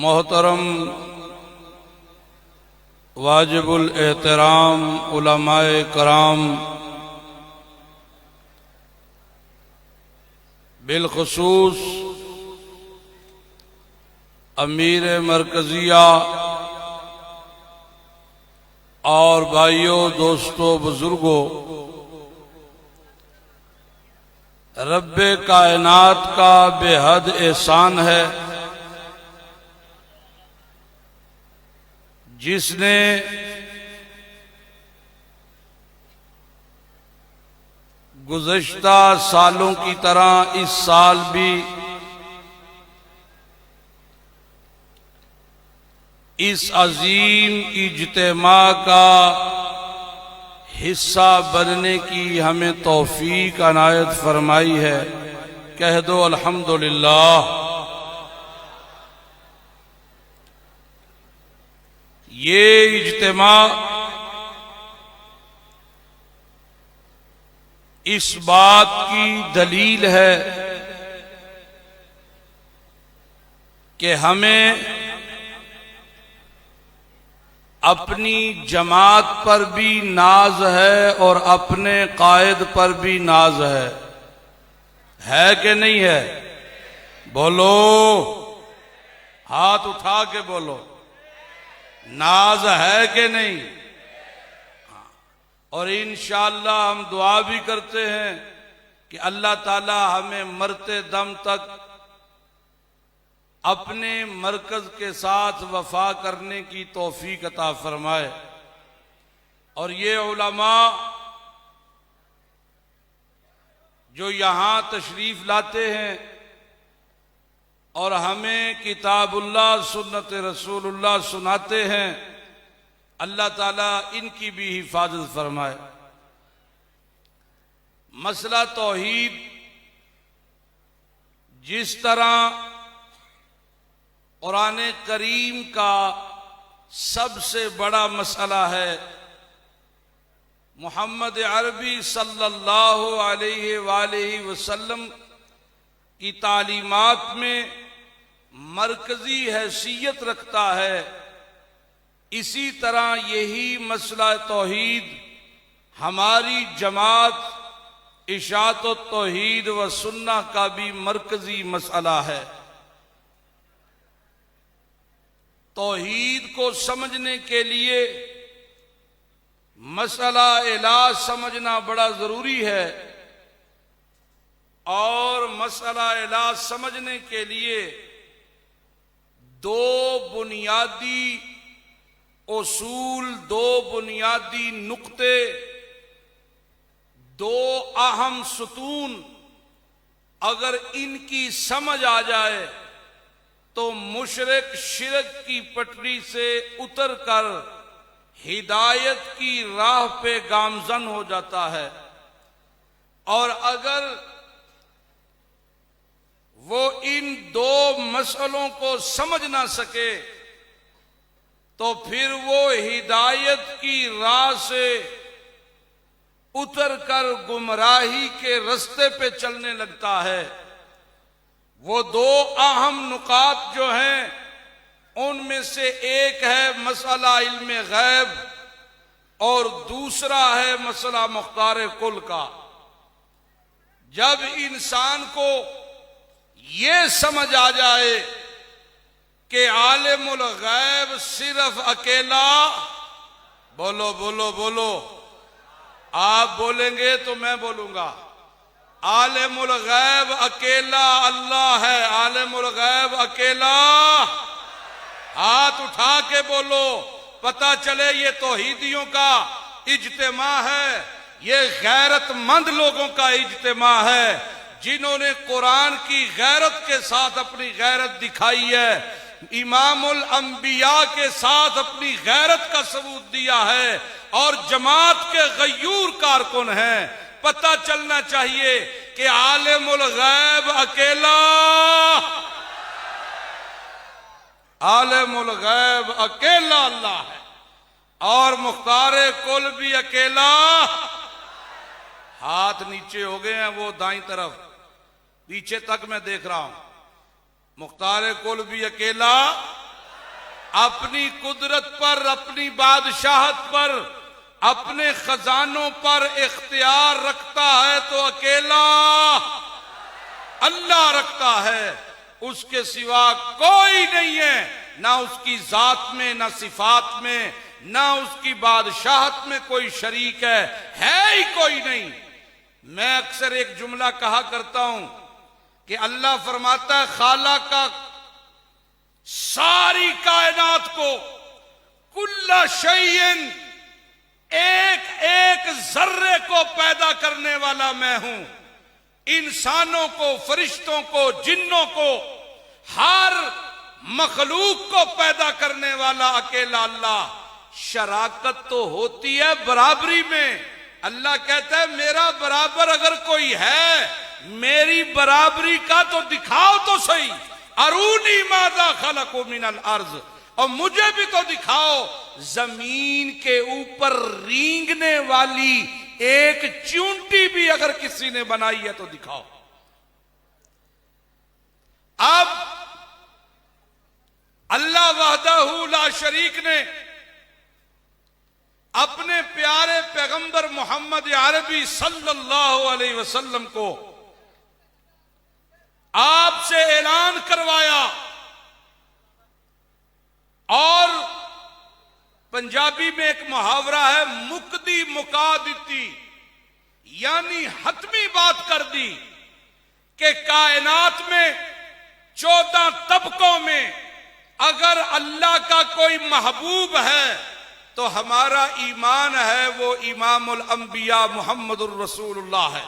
محترم واجب الاحترام علماء کرام، بالخصوص امیر مرکزیہ اور بھائیوں، دوستوں، بزرگوں، رب کائنات کا بے حد احسان ہے جس نے گزشتہ سالوں کی طرح اس سال بھی اس عظیم اجتماع کا حصہ بننے کی ہمیں توفیق عنایت فرمائی ہے۔ کہہ دو الحمدللہ۔ یہ اجتماع اس بات کی دلیل ہے کہ ہمیں اپنی جماعت پر بھی ناز ہے اور اپنے قائد پر بھی ناز ہے کہ نہیں ہے؟ بولو، ہاتھ اٹھا کے بولو، ناز ہے کہ نہیں؟ اور انشاءاللہ ہم دعا بھی کرتے ہیں کہ اللہ تعالی ہمیں مرتے دم تک اپنے مرکز کے ساتھ وفا کرنے کی توفیق عطا فرمائے۔ اور یہ علماء جو یہاں تشریف لاتے ہیں اور ہمیں کتاب اللہ سنت رسول اللہ سناتے ہیں، اللہ تعالیٰ ان کی بھی حفاظت فرمائے۔ مسئلہ توحید جس طرح قرآن کریم کا سب سے بڑا مسئلہ ہے، محمد عربی صلی اللہ علیہ وآلہ وسلم کی تعلیمات میں مرکزی حیثیت رکھتا ہے، اسی طرح یہی مسئلہ توحید ہماری جماعت اشاعت التوحید و سنہ کا بھی مرکزی مسئلہ ہے۔ توحید کو سمجھنے کے لیے مسئلہ الہ سمجھنا بڑا ضروری ہے، اور مسئلہ الہ سمجھنے کے لیے دو بنیادی اصول، دو بنیادی نقطے، دو اہم ستون اگر ان کی سمجھ آ جائے تو مشرک شرک کی پٹری سے اتر کر ہدایت کی راہ پہ گامزن ہو جاتا ہے، اور اگر وہ ان دو مسئلوں کو سمجھ نہ سکے تو پھر وہ ہدایت کی راہ سے اتر کر گمراہی کے رستے پہ چلنے لگتا ہے۔ وہ دو اہم نکات جو ہیں ان میں سے ایک ہے مسئلہ علم غیب اور دوسرا ہے مسئلہ مختار کل کا۔ جب انسان کو یہ سمجھ آ جائے کہ عالم الغیب صرف اکیلا، بولو بولو بولو، آپ بولیں گے تو میں بولوں گا، عالم الغیب اکیلا اللہ ہے، عالم الغیب اکیلا، ہاتھ اٹھا کے بولو، پتہ چلے یہ توحیدیوں کا اجتماع ہے، یہ غیرت مند لوگوں کا اجتماع ہے جنہوں نے قرآن کی غیرت کے ساتھ اپنی غیرت دکھائی ہے، امام الانبیاء کے ساتھ اپنی غیرت کا ثبوت دیا ہے، اور جماعت کے غیور کارکن ہیں۔ پتہ چلنا چاہیے کہ عالم الغیب اکیلا، عالم الغیب اکیلا اللہ ہے، اور مختار کل بھی اکیلا۔ ہاتھ نیچے ہو گئے ہیں وہ دائیں طرف، پیچھے تک میں دیکھ رہا ہوں۔ مختار کل بھی اکیلا اپنی قدرت پر، اپنی بادشاہت پر، اپنے خزانوں پر اختیار رکھتا ہے تو اکیلا اللہ رکھتا ہے، اس کے سوا کوئی نہیں ہے، نہ اس کی ذات میں، نہ صفات میں، نہ اس کی بادشاہت میں کوئی شریک ہے ہی کوئی نہیں۔ میں اکثر ایک جملہ کہا کرتا ہوں کہ اللہ فرماتا ہے خالق کا ساری کائنات کو، کل شیء، ایک ایک ذرے کو پیدا کرنے والا میں ہوں، انسانوں کو، فرشتوں کو، جنوں کو، ہر مخلوق کو پیدا کرنے والا اکیلا اللہ۔ شراکت تو ہوتی ہے برابری میں، اللہ کہتا ہے میرا برابر اگر کوئی ہے، میری برابری کا تو دکھاؤ تو صحیح، ارونی ماذا خلقوا من الارض، اور مجھے بھی تو دکھاؤ زمین کے اوپر رینگنے والی ایک چونٹی بھی اگر کسی نے بنائی ہے تو دکھاؤ۔ اب اللہ وحدہ لا شریک نے اپنے پیارے پیغمبر محمد عربی صلی اللہ علیہ وسلم کو آپ سے اعلان کروایا، اور پنجابی میں ایک محاورہ ہے مکدی مکا دیتی، یعنی حتمی بات کر دی کہ کائنات میں 14 طبقوں میں اگر اللہ کا کوئی محبوب ہے تو ہمارا ایمان ہے وہ امام الانبیاء محمد الرسول اللہ ہے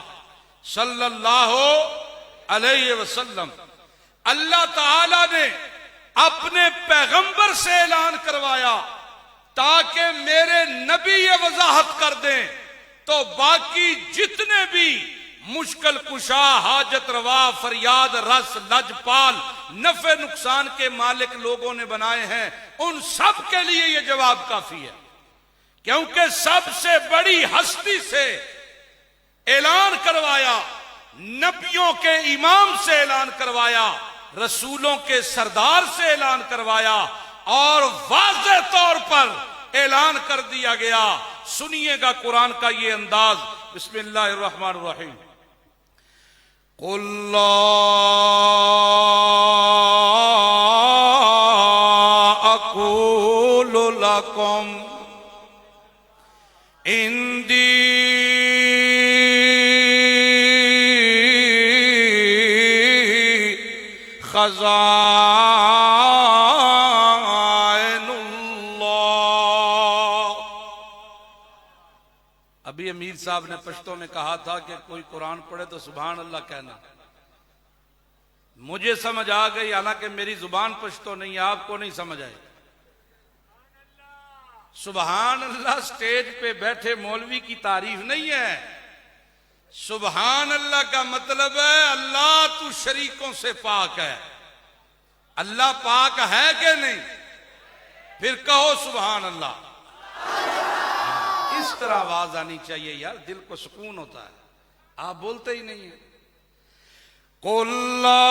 صلی اللہ علیہ وسلم۔ اللہ تعالی نے اپنے پیغمبر سے اعلان کروایا تاکہ میرے نبی یہ وضاحت کر دیں تو باقی جتنے بھی مشکل کشا، حاجت روا، فریاد رس، لجپال، نفع نقصان کے مالک لوگوں نے بنائے ہیں، ان سب کے لیے یہ جواب کافی ہے، کیونکہ سب سے بڑی ہستی سے اعلان کروایا، نبیوں کے امام سے اعلان کروایا، رسولوں کے سردار سے اعلان کروایا، اور واضح طور پر اعلان کر دیا گیا۔ سنیے گا قرآن کا یہ انداز، بسم اللہ الرحمن الرحیم۔ قُلْ لَا أَقُولُ لَكُمْ عِنْدِي خزائن اللہ۔ ابھی امیر صاحب نے پشتوں میں کہا تھا کہ کوئی قرآن پڑھے تو سبحان اللہ کہنا، مجھے سمجھ آ گئی، حالانکہ میری زبان پشتو نہیں ہے، آپ کو نہیں سمجھ آئی۔ سبحان اللہ سٹیج پہ بیٹھے مولوی کی تعریف نہیں ہے، سبحان اللہ کا مطلب ہے اللہ تو شریکوں سے پاک ہے۔ اللہ پاک ہے کہ نہیں؟ پھر کہو سبحان اللہ۔ اس طرح آواز آنی چاہیے یار، دل کو سکون ہوتا ہے، آپ بولتے ہی نہیں ہیں۔ قُلْ لَا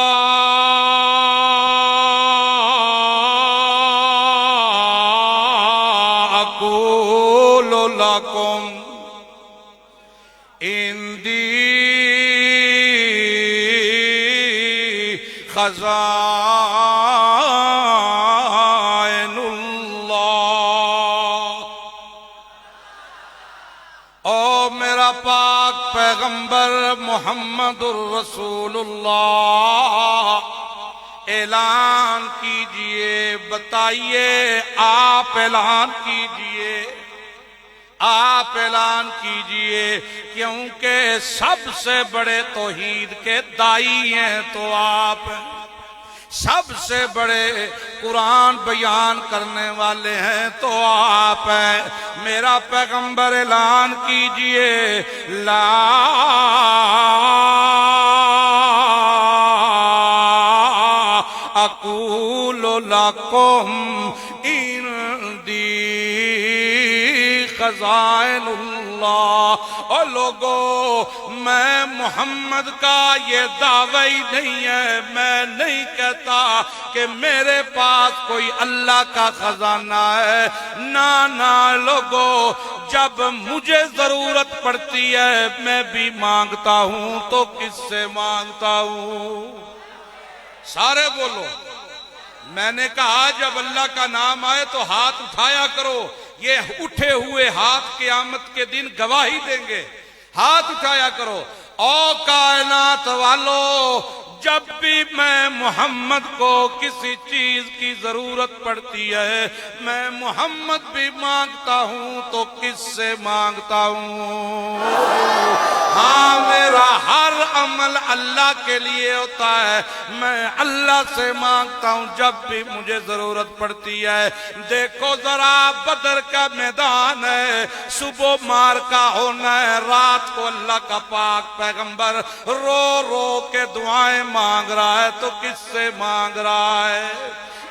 أَقُولُ لَكُمْ عِنْدِي خزائن اللہ۔ او میرا پاک پیغمبر محمد الرسول اللہ، اعلان کیجئے، بتائیے، آپ اعلان کیجئے، آپ اعلان کیجئے، کیونکہ سب سے بڑے توحید کے دائی ہیں تو آپ، سب سے بڑے قرآن بیان کرنے والے ہیں تو آپ ہیں۔ میرا پیغمبر اعلان کیجئے، لا اقول لکم عندی خزائن اللہ۔ اللہ۔ اور لوگو میں محمد کا یہ دعوی نہیں ہے، میں نہیں کہتا کہ میرے پاس کوئی اللہ کا خزانہ ہے، نہ لوگو، جب مجھے ضرورت پڑتی ہے میں بھی مانگتا ہوں، تو کس سے مانگتا ہوں؟ سارے بولو۔ میں نے کہا جب اللہ کا نام آئے تو ہاتھ اٹھایا کرو، یہ اٹھے ہوئے ہاتھ قیامت کے دن گواہی دیں گے، ہاتھ اٹھایا کرو۔ او کائنات والو، جب بھی میں محمد کو کسی چیز کی ضرورت پڑتی ہے میں محمد بھی مانگتا ہوں، تو کس سے مانگتا ہوں؟ ہاں، میرا ہر عمل اللہ کے لیے ہوتا ہے، میں اللہ سے مانگتا ہوں جب بھی مجھے ضرورت پڑتی ہے۔ دیکھو ذرا بدر کا میدان ہے، صبح مار کا ہونا ہے، رات کو اللہ کا پاک پیغمبر رو رو کے دعائیں مانگ رہا ہے، تو کس سے مانگ رہا ہے؟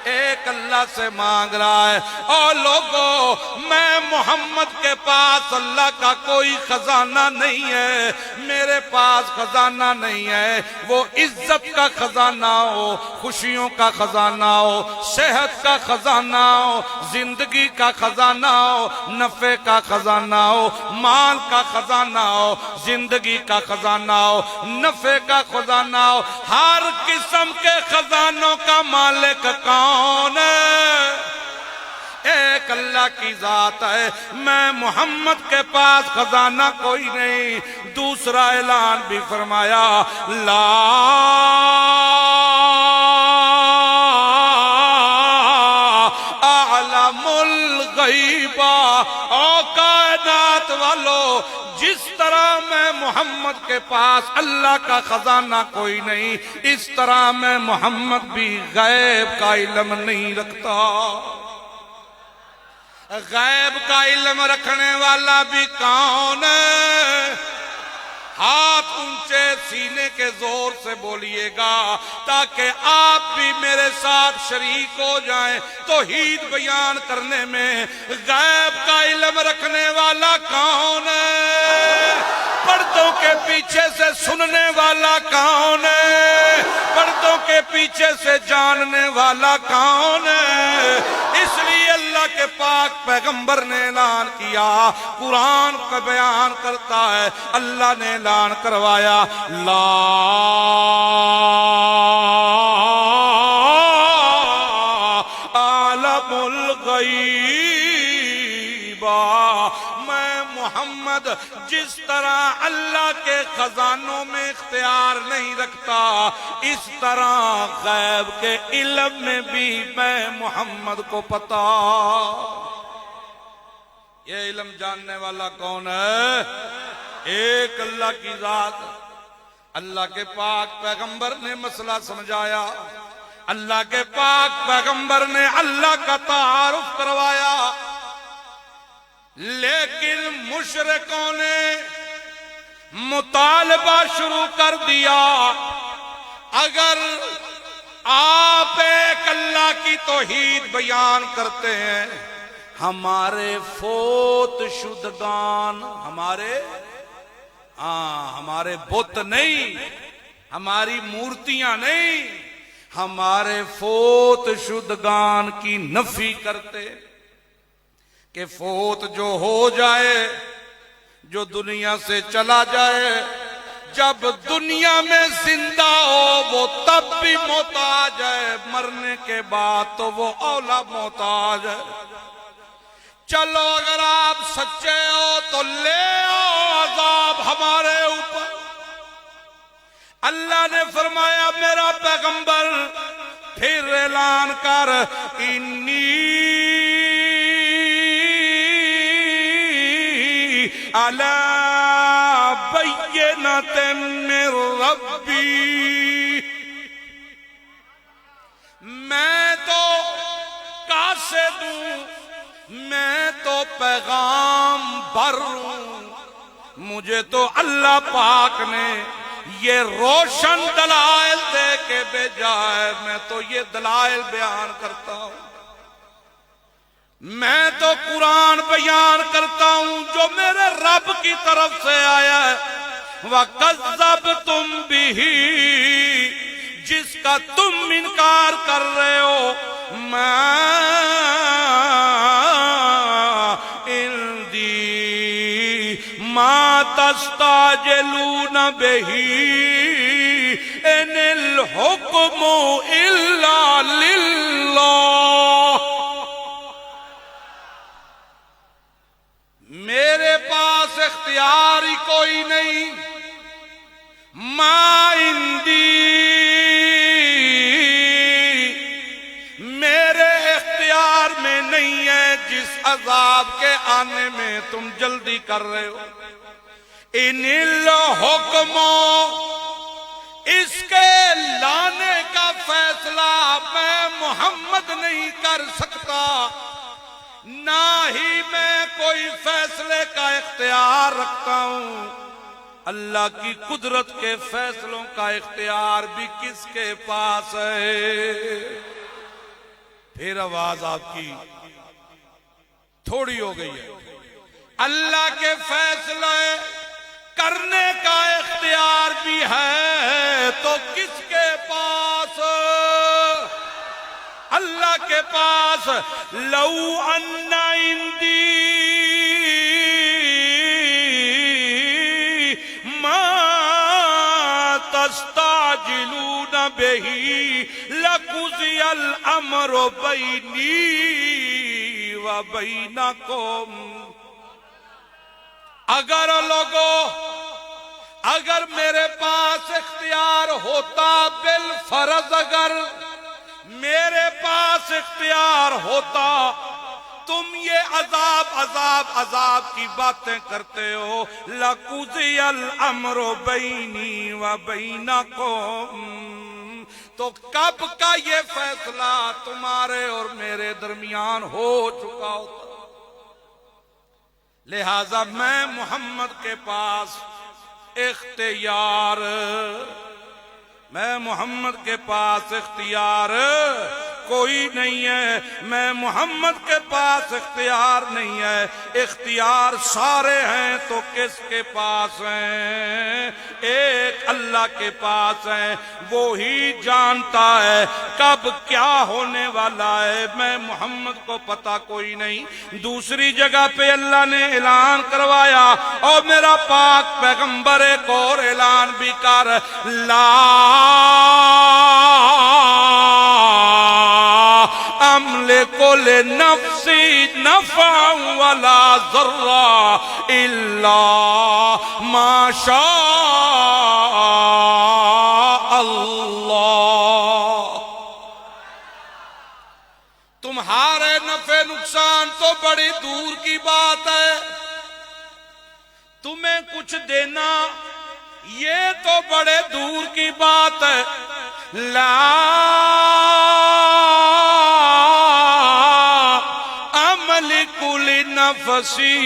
ایک اللہ سے مانگ رہا ہے۔ اور لوگوں، میں محمد کے پاس اللہ کا کوئی خزانہ نہیں ہے، میرے پاس خزانہ نہیں ہے، وہ عزت کا خزانہ ہو، خوشیوں کا خزانہ ہو، صحت کا خزانہ ہو، زندگی کا خزانہ ہو، نفع کا خزانہ ہو، مال کا خزانہ ہو، زندگی کا خزانہ ہو، نفع کا خزانہ ہو، ہر قسم کے خزانوں کا مالک کون ہے؟ ایک اللہ کی ذات ہے۔ میں محمد کے پاس خزانہ کوئی نہیں۔ دوسرا اعلان بھی فرمایا، لا اعلم الغیب۔ او کائنات والو، جس طرح میں محمد کے پاس اللہ کا خزانہ کوئی نہیں، اس طرح میں محمد بھی غیب کا علم نہیں رکھتا۔ غیب کا علم رکھنے والا بھی کون ہے؟ ہاتھ اونچے سینے کے زور سے بولیے گا تاکہ آپ بھی میرے ساتھ شریک ہو جائیں توحید بیان کرنے میں۔ غیب کا علم رکھنے والا کون ہے؟ پردوں کے پیچھے سے سننے والا کون ہے؟ پردوں کے پیچھے سے جاننے والا کون ہے؟ اس لیے اللہ کے پاک پیغمبر نے اعلان کیا، قرآن کا بیان کرتا ہے، اللہ نے اعلان کروایا، لا اعلم الغیب۔ میں محمد جس طرح اللہ کے خزانوں میں اختیار نہیں رکھتا، اس طرح غیب کے علم میں بھی میں محمد کو پتا۔ یہ علم جاننے والا کون ہے؟ ایک اللہ کی ذات۔ اللہ کے پاک پیغمبر نے مسئلہ سمجھایا، اللہ کے پاک پیغمبر نے اللہ کا تعارف کروایا، لیکن مشرکوں نے مطالبہ شروع کر دیا، اگر آپ ایک اللہ کی توحید بیان کرتے ہیں، ہمارے فوت شدگان، ہمارے بت نہیں، ہماری مورتیاں نہیں، ہمارے فوت شدگان کی نفی کرتے کہ فوت جو ہو جائے، جو دنیا سے چلا جائے، جب دنیا میں زندہ ہو وہ تب بھی محتاج ہے، مرنے کے بعد تو وہ اولا محتاج ہے۔ چلو اگر آپ سچے ہو تو لے آؤ عذاب ہمارے اوپر۔ اللہ نے فرمایا میرا پیغمبر پھر اعلان کر، انی علی بینۃ من ربی، میں تو قاصد ہوں، میں تو پیغام بر ہوں، مجھے تو اللہ پاک نے یہ روشن دلائل دے کے بھیجا ہے، میں تو یہ دلائل بیان کرتا ہوں۔ میں تو قرآن بیان کرتا ہوں جو میرے رب کی طرف سے آیا ہے، وَكَذَّبْتُمْ بِهِ، جس کا تم انکار کر رہے ہو، مَا عِنْدِي مَا تَسْتَعْجِلُونَ بِهِ إِنِ الْحُكْمُ إِلَّا لِلَّهِ۔ میرے پاس اختیار ہی کوئی نہیں، ما عندی، میرے اختیار میں نہیں ہے جس عذاب کے آنے میں تم جلدی کر رہے ہو۔ ان الحکم، اس کے لانے کا فیصلہ میں محمد نہیں کر سکتا، نہ ہی میں کوئی فیصلے کا اختیار رکھتا ہوں۔ اللہ کی قدرت کے فیصلوں کا اختیار بھی کس کے پاس ہے؟ پھر آواز آپ کی تھوڑی ہو گئی ہے۔ اللہ کے فیصلے کرنے کا اختیار بھی ہے تو کس کے پاس؟ اللہ کے پاس۔ لو ان عندی ما تستعجلون به لقضی الامر بینی وبینکم۔ اگر لوگوں، اگر میرے پاس اختیار ہوتا، بالفرض اگر میرے پاس اختیار ہوتا، تم یہ عذاب کی باتیں کرتے ہو، لَقُضِيَ الْأَمْرُ بَيْنِي وَبَيْنَكُمْ، تو کب کا یہ فیصلہ تمہارے اور میرے درمیان ہو چکا ہوتا۔ لہذا میں محمد کے پاس اختیار، میں محمد کے پاس اختیار کوئی نہیں ہے، میں محمد کے پاس اختیار نہیں ہے۔ اختیار سارے ہیں تو کس کے پاس ہیں؟ ایک اللہ کے پاس ہیں، وہی جانتا ہے کب کیا ہونے والا ہے، میں محمد کو پتا کوئی نہیں۔ دوسری جگہ پہ اللہ نے اعلان کروایا، اور میرا پاک پیغمبر ایک اور اعلان بھی کر، لا املک لنفسی نفعا ولا ضرا الا ما شاء اللہ۔ تمہارے نفع نقصان تو بڑی دور کی بات ہے، تمہیں کچھ دینا یہ تو بڑے دور کی بات ہے۔ لا املک لنفسی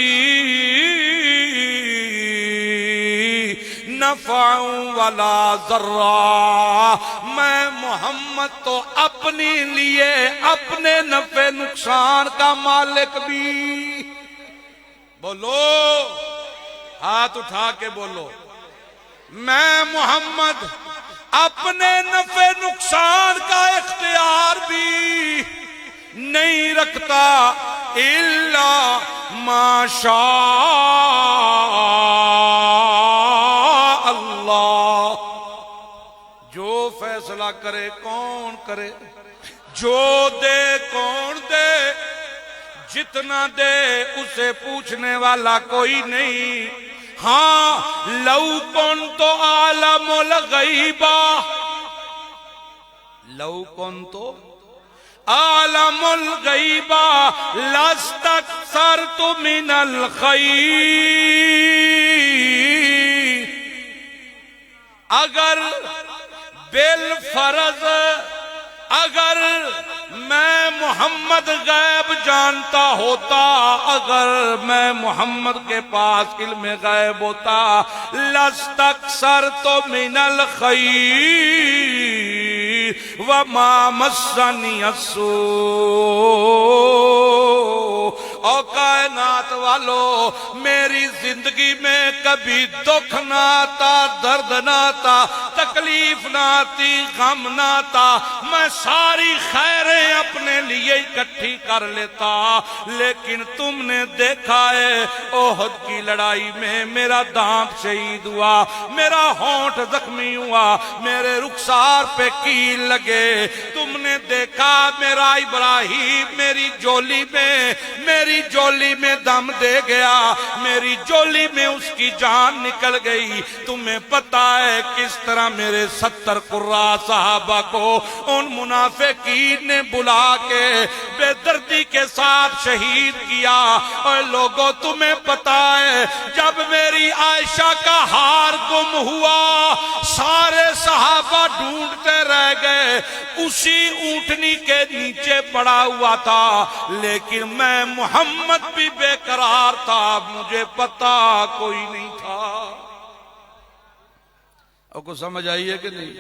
نفعا ولا ضرا، میں محمد تو اپنے لیے اپنے نفع نقصان کا مالک بھی، بولو ہاتھ اٹھا کے بولو، میں محمد اپنے نفع نقصان کا اختیار بھی نہیں رکھتا، الا ما شاء اللہ، جو فیصلہ کرے کون کرے، جو دے کون دے، جتنا دے اسے پوچھنے والا کوئی نہیں۔ ہاں لو کنت عالم الغیب، لو کنت عالم الغیب لاستکثرت من الخیر، اگر بالفرض اگر میں محمد غیب جانتا ہوتا، اگر میں محمد کے پاس علم غیب ہوتا، لَاسْتَكْثَرْتُ مِنَ الْخَيْرِ وَمَا مَسَّنِيَ السُّوءُ، کائنات والو میری زندگی میں کبھی دکھ نہ آتا، درد نہ آتا، تکلیف نہ آتی، غم نہ آتا، میں ساری خیریں اپنے لیے اکٹھی کر لیتا، لیکن تم نے دیکھا ہے احد کی لڑائی میں میرا دانت شہید ہوا، میرا ہونٹ زخمی ہوا، میرے رخسار پہ کیل لگے، تم نے دیکھا میرا ابراہیم میری جولی میں دم دے گیا، میری جولی میں اس کی جان نکل گئی۔ تمہیں پتا ہے کس طرح میرے 70 قرہ صحابہ کو ان منافقین نے بلا کے بے دردی کے ساتھ شہید کیا۔ اور لوگوں تمہیں پتا ہے جب میری عائشہ کا ہار گم ہوا سارے صحابہ ڈھونڈتے رہ گئے، اسی اونٹنی کے نیچے پڑا ہوا تھا، لیکن میں محمد بھی بے قرار تھا، مجھے پتا کوئی نہیں تھا۔ آپ کو سمجھ آئی ہے کہ نہیں؟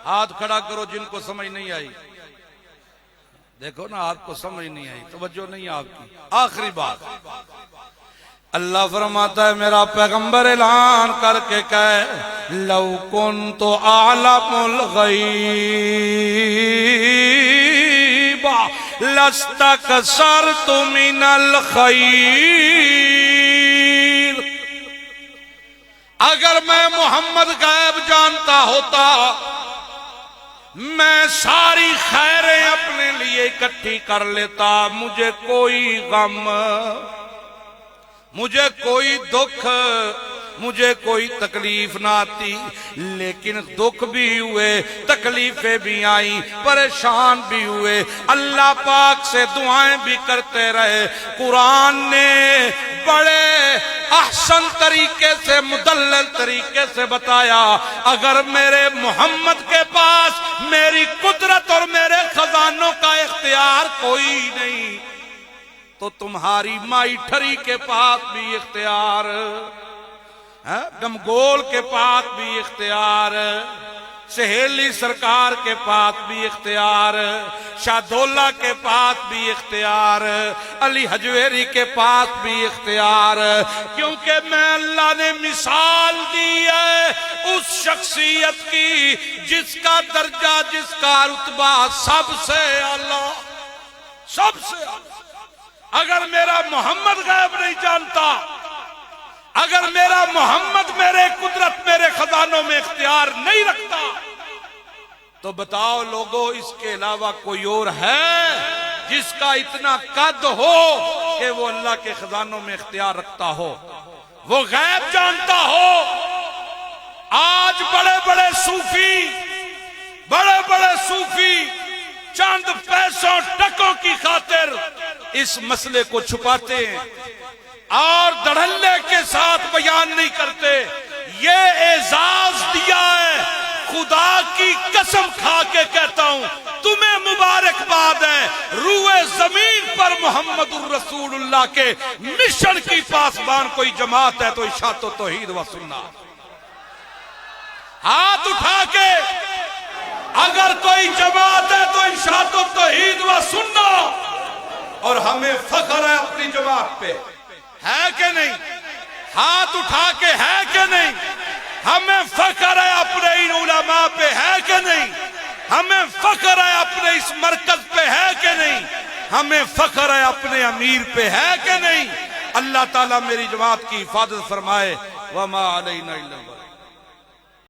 ہاتھ کھڑا کرو جن کو سمجھ نہیں آئی۔ دیکھو نا آپ کو سمجھ نہیں آئی، توجہ نہیں آپ کی۔ آخری بات اللہ فرماتا ہے میرا پیغمبر اعلان کر کے کہے لو کنت اعلم الغیب لاستکثرت من الخیر، اگر میں محمد غیب جانتا ہوتا میں ساری خیریں اپنے لیے اکٹھی کر لیتا، مجھے کوئی غم، مجھے کوئی دکھ، مجھے کوئی تکلیف نہ آتی، لیکن دکھ بھی ہوئے، تکلیفیں بھی آئیں، پریشان بھی ہوئے، اللہ پاک سے دعائیں بھی کرتے رہے۔ قرآن نے بڑے احسن طریقے سے، مدلل طریقے سے بتایا اگر میرے محمد کے پاس میری قدرت اور میرے خزانوں کا اختیار کوئی نہیں تو تمہاری مائی ٹھری کے پاس بھی اختیار، گمگول کے پاس بھی اختیار، سہیلی سرکار کے پاس بھی اختیار، شاہدولہ کے پاس بھی اختیار، علی حجویری کے پاس بھی اختیار، کیونکہ میں اللہ نے مثال دی ہے اس شخصیت کی جس کا درجہ، جس کا رتبہ سب سے اعلیٰ، سب سے اعلیٰ۔ اگر میرا محمد غیب نہیں جانتا، اگر میرا محمد میرے قدرت، میرے خزانوں میں اختیار نہیں رکھتا، تو بتاؤ لوگوں اس کے علاوہ کوئی اور ہے جس کا اتنا قد ہو کہ وہ اللہ کے خزانوں میں اختیار رکھتا ہو، وہ غیب جانتا ہو؟ آج بڑے بڑے صوفی چند پیسوں ٹکوں کی خاطر اس مسئلے کو چھپاتے ہیں اور دھڑلے کے ساتھ بیان نہیں کرتے۔ یہ اعزاز دیا ہے، خدا کی قسم کھا کے کہتا ہوں تمہیں مبارکباد ہے، روئے زمین پر محمد الرسول اللہ کے مشن کی پاسبان کوئی جماعت ہے تو اشاعت و توحید و سنت۔ ہاتھ اٹھا کے اگر کوئی جماعت ہے تو اشاعت و توحید و سنت، اور ہمیں فخر ہے اپنی جماعت پہ، ہے کہ نہیں؟ ہاتھ اٹھا کے ہے کہ نہیں؟ ہمیں فخر ہے اپنے ان علماء پہ، ہے کہ نہیں؟ ہمیں فخر ہے اپنے اس مرکز پہ، ہے کہ نہیں؟ ہمیں فخر ہے اپنے امیر پہ، ہے کہ نہیں؟ اللہ تعالیٰ میری جماعت کی حفاظت فرمائے۔ وما علینا الا البلاغ۔